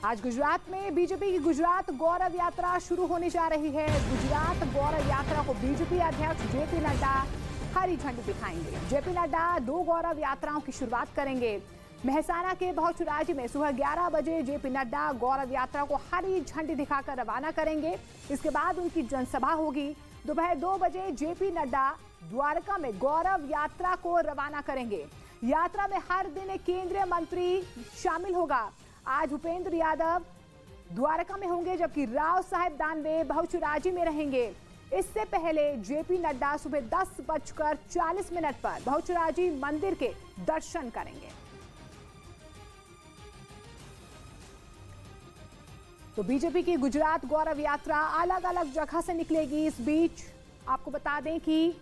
आज गुजरात में बीजेपी की गुजरात गौरव यात्रा शुरू होने जा रही है। गुजरात गौरव यात्रा को बीजेपी अध्यक्ष जेपी नड्डा हरी झंडी दिखाएंगे। जेपी नड्डा 2 गौरव यात्राओं की शुरुआत करेंगे। मेहसाना के बहुचराजी में सुबह 11 बजे जेपी नड्डा गौरव यात्रा को हरी झंडी दिखाकर रवाना करेंगे। इसके बाद उनकी जनसभा होगी। दोपहर 2 बजे जेपी नड्डा द्वारका में गौरव यात्रा को रवाना करेंगे। यात्रा में हर दिन एक केंद्रीय मंत्री शामिल होगा। आज भूपेंद्र यादव द्वारका में होंगे, जबकि राव साहेब दानवे बहुचराजी में रहेंगे। इससे पहले जेपी नड्डा सुबह 10:40 पर बहुचराजी मंदिर के दर्शन करेंगे। तो बीजेपी की गुजरात गौरव यात्रा अलग अलग जगह से निकलेगी। इस बीच आपको बता दें कि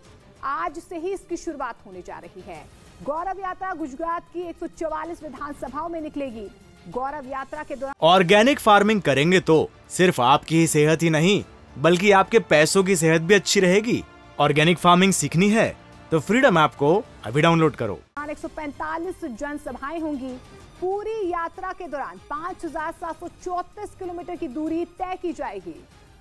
आज से ही इसकी शुरुआत होने जा रही है। गौरव यात्रा गुजरात की 144 विधानसभाओं में निकलेगी। गौरव यात्रा के दौरान ऑर्गेनिक फार्मिंग करेंगे तो सिर्फ आपकी ही सेहत ही नहीं बल्कि आपके पैसों की सेहत भी अच्छी रहेगी। ऑर्गेनिक फार्मिंग सीखनी है तो फ्रीडम ऐप को अभी डाउनलोड करो। 145 जनसभाएं होंगी। पूरी यात्रा के दौरान 5734 किलोमीटर की दूरी तय की जाएगी।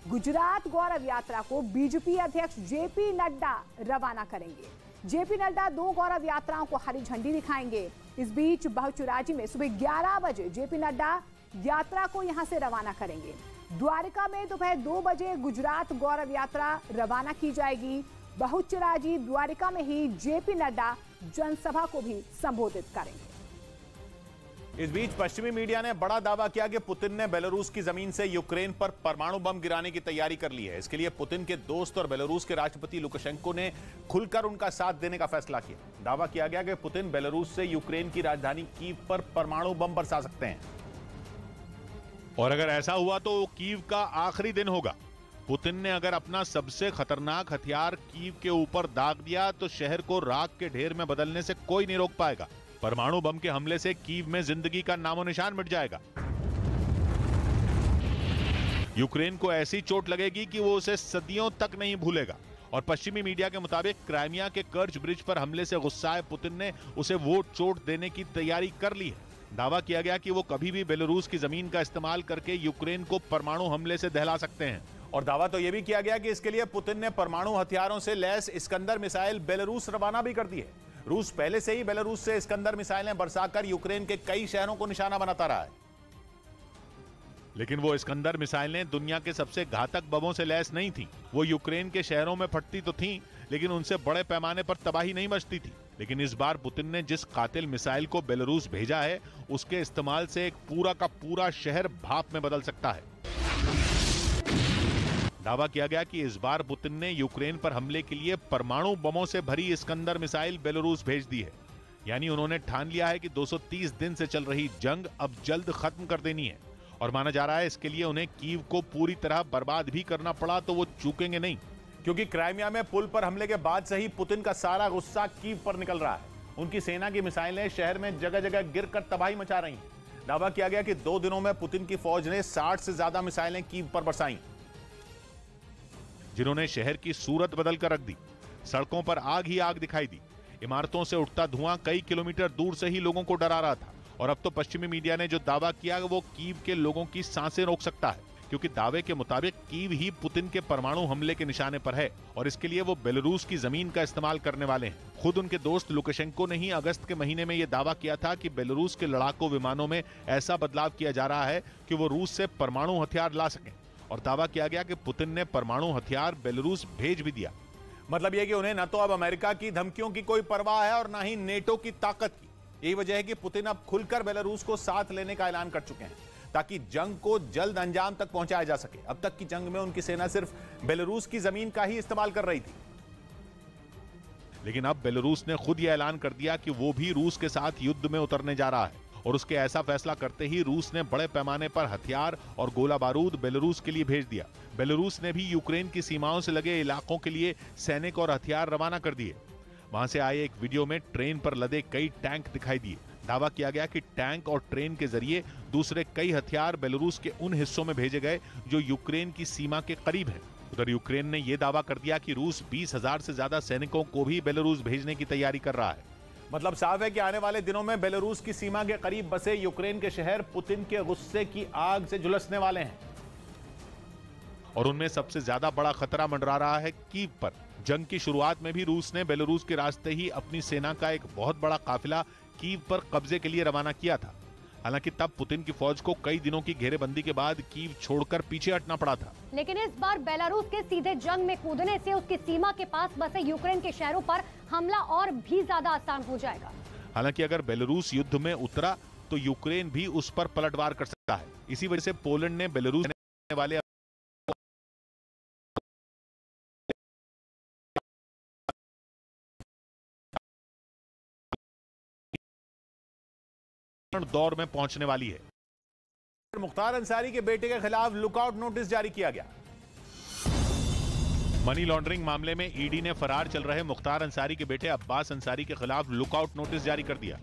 गुजरात गौरव यात्रा को बीजेपी अध्यक्ष जेपी नड्डा रवाना करेंगे। जेपी नड्डा 2 गौरव यात्राओं को हरी झंडी दिखाएंगे। इस बीच बहुचराजी में सुबह 11 बजे जेपी नड्डा यात्रा को यहां से रवाना करेंगे। द्वारका में दोपहर 2 बजे गुजरात गौरव यात्रा रवाना की जाएगी। बहुचराजी द्वारका में ही जेपी नड्डा जनसभा को भी संबोधित करेंगे। इस बीच पश्चिमी मीडिया ने बड़ा दावा किया कि पुतिन ने बेलारूस की जमीन से यूक्रेन पर परमाणु बम गिराने की तैयारी कर ली है। इसके लिए पुतिन के दोस्त और बेलारूस के राष्ट्रपति लुकाशेंको ने खुलकर उनका साथ देने का फैसला किया। दावा किया गया कि पुतिन बेलारूस से यूक्रेन की राजधानी कीव पर परमाणु बम बरसा सकते हैं और अगर ऐसा हुआ तो कीव का आखिरी दिन होगा। पुतिन ने अगर अपना सबसे खतरनाक हथियार कीव के ऊपर दाग दिया तो शहर को राख के ढेर में बदलने से कोई नहीं रोक पाएगा। परमाणु बम के हमले से कीव में जिंदगी का नामो निशान मिट जाएगा। यूक्रेन को ऐसी चोट लगेगी कि वो उसे सदियों तक नहीं भूलेगा। और पश्चिमी मीडिया के मुताबिक क्राइमिया के कर्ज ब्रिज पर हमले से गुस्साए पुतिन ने उसे वो चोट देने की तैयारी कर ली है। दावा किया गया कि वो कभी भी बेलारूस की जमीन का इस्तेमाल करके यूक्रेन को परमाणु हमले से दहला सकते हैं। और दावा तो यह भी किया गया कि इसके लिए पुतिन ने परमाणु हथियारों से लैस इस्कंदर मिसाइल बेलारूस रवाना भी कर दी है। रूस पहले से ही बेलारूस से इस्कंदर मिसाइलें बरसाकर यूक्रेन के कई शहरों को निशाना बनाता रहा है। लेकिन वो इस्कंदर मिसाइलें दुनिया के सबसे घातक बमों से लैस नहीं थी। वो यूक्रेन के शहरों में फटती तो थीं, लेकिन उनसे बड़े पैमाने पर तबाही नहीं मचती थी। लेकिन इस बार पुतिन ने जिस कातिल मिसाइल को बेलारूस भेजा है, उसके इस्तेमाल से एक पूरा का पूरा शहर भाप में बदल सकता है। दावा किया गया कि इस बार पुतिन ने यूक्रेन पर हमले के लिए परमाणु बमों से भरी इस्कंदर मिसाइल बेलारूस भेज दी है। यानी उन्होंने ठान लिया है कि 230 दिन से चल रही जंग अब जल्द खत्म कर देनी है। और माना जा रहा है इसके लिए उन्हें कीव को पूरी तरह बर्बाद भी करना पड़ा तो वो चूकेंगे नहीं, क्योंकि क्राइमिया में पुल पर हमले के बाद से ही पुतिन का सारा गुस्सा कीव पर निकल रहा है। उनकी सेना की मिसाइलें शहर में जगह जगह गिरकर तबाही मचा रही हैं। दावा किया गया कि 2 दिनों में पुतिन की फौज ने 60 से ज्यादा मिसाइलें कीव पर बरसाई, जिन्होंने शहर की सूरत बदल कर रख दी। सड़कों पर आग ही आग दिखाई दी। इमारतों से उठता धुआं कई किलोमीटर दूर से ही लोगों को डरा रहा था। और अब तो पश्चिमी मीडिया ने जो दावा किया वो कीव के लोगों की सांसें रोक सकता है, क्योंकि दावे के मुताबिक कीव ही पुतिन के परमाणु हमले के निशाने पर है और इसके लिए वो बेलारूस की जमीन का इस्तेमाल करने वाले हैं। खुद उनके दोस्त लुकाशेंको ने ही अगस्त के महीने में यह दावा किया था कि बेलारूस के लड़ाकू विमानों में ऐसा बदलाव किया जा रहा है कि वो रूस से परमाणु हथियार ला सकें। और दावा किया गया कि पुतिन ने परमाणु हथियार बेलारूस भेज भी दिया। मतलब यह कि उन्हें न तो अब अमेरिका की धमकियों की कोई परवाह है और न ही नेटो की ताकत की। यही वजह है कि पुतिन अब खुलकर बेलारूस को साथ लेने का ऐलान कर चुके हैं ताकि जंग को जल्द अंजाम तक पहुंचाया जा सके। अब तक की जंग में उनकी सेना सिर्फ बेलारूस की जमीन का ही इस्तेमाल कर रही थी, लेकिन अब बेलारूस ने खुद यह ऐलान कर दिया कि वो भी रूस के साथ युद्ध में उतरने जा रहा है। और उसके ऐसा फैसला करते ही रूस ने बड़े पैमाने पर हथियार और गोला बारूद बेलारूस के लिए भेज दिया। बेलारूस ने भी यूक्रेन की सीमाओं से लगे इलाकों के लिए सैनिक और हथियार रवाना कर दिए। वहां से आए एक वीडियो में ट्रेन पर लदे कई टैंक दिखाई दिए। दावा किया गया कि टैंक और ट्रेन के जरिए दूसरे कई हथियार बेलारूस के उन हिस्सों में भेजे गए जो यूक्रेन की सीमा के करीब है। उधर यूक्रेन ने यह दावा कर दिया कि रूस 20,000 से ज्यादा सैनिकों को भी बेलारूस भेजने की तैयारी कर रहा है। मतलब साफ है कि आने वाले दिनों में बेलारूस की सीमा के करीब बसे यूक्रेन के शहर पुतिन के गुस्से की आग से झुलसने वाले हैं। और उनमें सबसे ज्यादा बड़ा खतरा मंडरा रहा है कीव पर। जंग की शुरुआत में भी रूस ने बेलारूस के रास्ते ही अपनी सेना का एक बहुत बड़ा काफिला कीव पर कब्जे के लिए रवाना किया था। हालांकि तब पुतिन की फौज को कई दिनों की घेरेबंदी के बाद कीव छोड़कर पीछे हटना पड़ा था। लेकिन इस बार बेलारूस के सीधे जंग में कूदने से उसकी सीमा के पास बसे यूक्रेन के शहरों पर हमला और भी ज्यादा आसान हो जाएगा। हालांकि अगर बेलारूस युद्ध में उतरा तो यूक्रेन भी उस पर पलटवार कर सकता है। इसी वजह से पोलैंड ने बेलारूस वाले दौर में पहुंचने वाली है। मुख्तार अंसारी के बेटे के खिलाफ लुकआउट नोटिस जारी किया गया। मनी लॉन्ड्रिंग मामले में ईडी ने फरार चल रहे मुख्तार अंसारी के बेटे अब्बास अंसारी के खिलाफ लुकआउट नोटिस जारी कर दिया।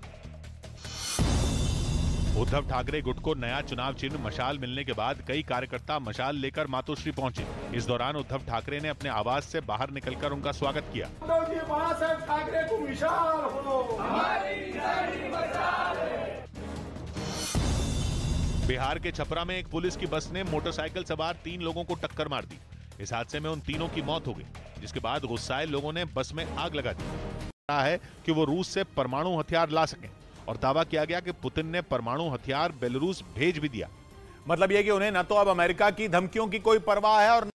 उद्धव ठाकरे गुट को नया चुनाव चिन्ह मशाल मिलने के बाद कई कार्यकर्ता मशाल लेकर मातोश्री पहुंचे। इस दौरान उद्धव ठाकरे ने अपने आवास से बाहर निकलकर उनका स्वागत किया। ठाकरे को मिसाल हो। बिहार के छपरा में एक पुलिस की बस ने मोटरसाइकिल सवार 3 लोगों को टक्कर मार दी। इस हादसे में उन तीनों की मौत हो गई, जिसके बाद गुस्साए लोगों ने बस में आग लगा दी। कहा है कि वो रूस से परमाणु हथियार ला सकें और दावा किया गया कि पुतिन ने परमाणु हथियार बेलारूस भेज भी दिया। मतलब यह कि उन्हें न तो अब अमेरिका की धमकियों की कोई परवाह है और